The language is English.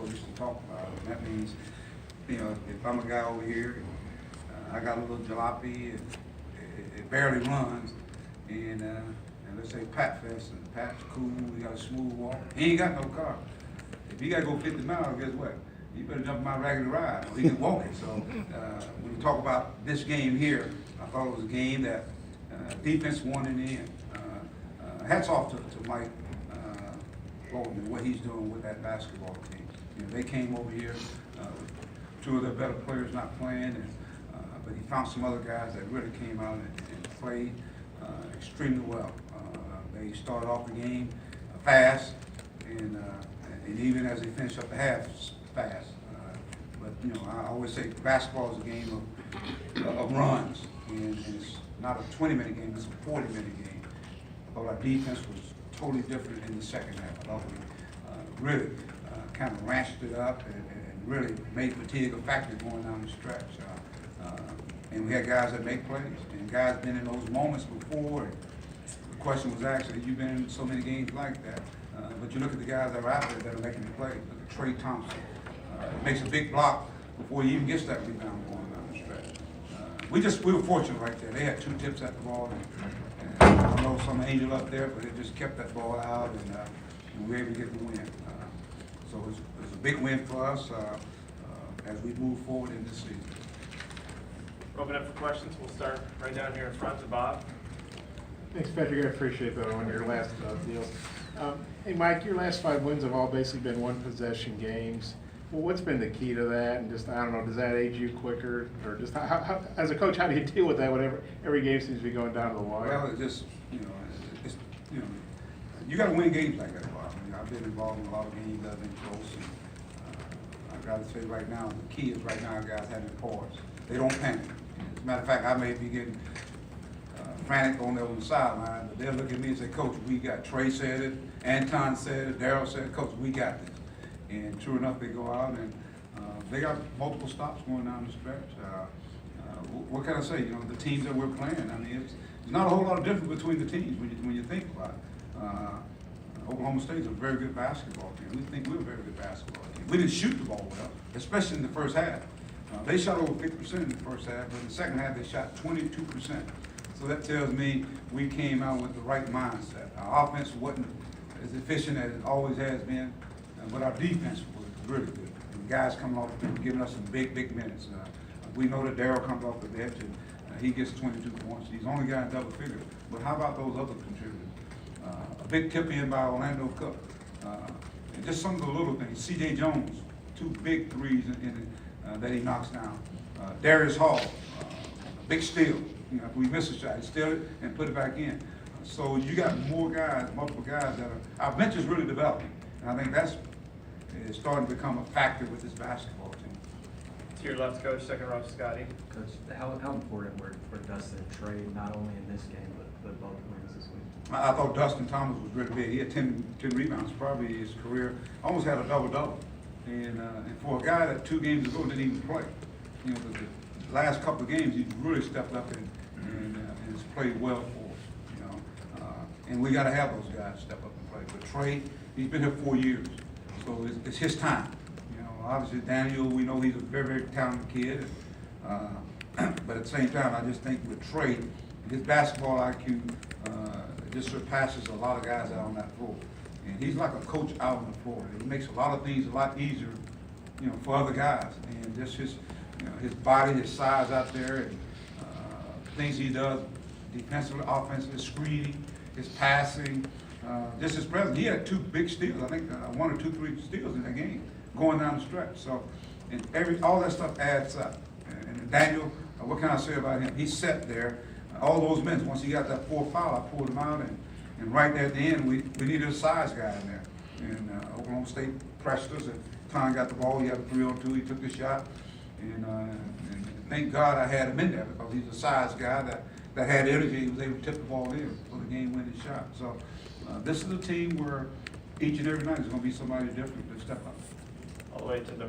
used to talk about. And that means, you know, if I'm a guy over here, I got a little jalopy, and it barely runs, and let's say Pat Fest, and Pat's cool, he got a smooth walk. He ain't got no car. If he got to go 50 miles, guess what? You better jump my raggedy ride, or he can walk it. So when you talk about this game here, I thought it was a game that defense won in the end. Hats off to Mike Bolton and what he's doing with that basketball team. You know, they came over here, two of their better players not playing, and, but he found some other guys that really came out and played extremely well. They started off the game fast, and even as they finished up the half, fast. But you know, I always say basketball is a game of runs, and it's not a 20-minute game; it's a 40-minute game. But our defense was totally different in the second half. I thought we really kind of ranched it up and really made fatigue a factor going down the stretch. And we had guys that make plays, and guys been in those moments before. And the question was actually, you've been in so many games like that. But you look at the guys that are out there that are making the plays. Look at Trey Thompson. Makes a big block before he even gets that rebound going down the stretch. We were fortunate right there. They had two tips at the ball, and I don't know some angel up there, but it just kept that ball out, and we were able to get the win. So it was a big win for us as we move forward in this season. Open up for questions. We'll start right down here in front to Bob. Thanks, Patrick. I appreciate that on your last deal. Hey, Mike, your last 5 wins have all basically been one-possession games. Well, what's been the key to that? And just, I don't know, does that age you quicker? Or just, how, as a coach, how do you deal with that whenever every game seems to be going down to the wire? Well, it just, you know, you got to win games like that, Bob. I mean, I've been involved in a lot of games that have been close. And I got to say right now, the key is right now, guys having pause. They don't panic. As a matter of fact, I may be getting frantic on the sideline, but they'll look at me and say, Coach, we got Trey said it, Anton said it, Daryl said it, Coach, we got this. And true enough, they go out and they got multiple stops going down the stretch. What can I say? You know, the teams that we're playing, I mean, it's not a whole lot of difference between the teams when you think about it. Oklahoma State's a very good basketball team. We think we're a very good basketball team. We didn't shoot the ball well, especially in the first half. They shot over 50% in the first half, but in the second half they shot 22%. So that tells me we came out with the right mindset. Our offense wasn't as efficient as it always has been, but our defense was really good. And guys coming off the bench, giving us some big minutes. We know that Daryl comes off the bench and he gets 22 points. He's the only guy in double figures. But how about those other contributors? A big tip in by Orlando Cook. And just some of the little things. C.J. Jones, 2 big threes that he knocks down. Darius Hall, big steal. You know, if we miss a shot, he steal it and put it back in. So you got more guys, multiple guys that are, our bench is really developing. And I think that's starting to become a factor with this basketball team. To your left, Coach, second row, Scotty. Coach, how important were Dustin and Trey, not only in this game, but both wins this week? I thought Dustin Thomas was really big. He had 10 rebounds, probably his career, almost had a double-double. And for a guy that 2 games ago didn't even play, you know, the last couple of games, he's really stepped up and has played well for us, you know. And we got to have those guys step up and play. But Trey, he's been here 4 years, so it's his time. You know, obviously Daniel, we know he's a very talented kid. But at the same time, I just think with Trey, his basketball IQ just surpasses a lot of guys out on that floor. And he's like a coach out on the floor. He makes a lot of things a lot easier, you know, for other guys. And just his, you know, his body, his size out there, and things he does defensively, offensively, screening, his passing, just his presence. He had 2 big steals. I think 1 or 2, 3 steals in that game going down the stretch. So, and all that stuff adds up. And Daniel, what can I say about him? He sat there all those minutes. Once he got that 4th foul, I pulled him out, and right there at the end, we needed a size guy in there. And Oklahoma State pressed us, and Tom got the ball. He had a 3-on-2. He took the shot, and thank God I had him in there because he's a size guy that had energy. He was able to tip the ball in for the game-winning shot. So this is a team where each and every night is going to be somebody different to step up. All the way to the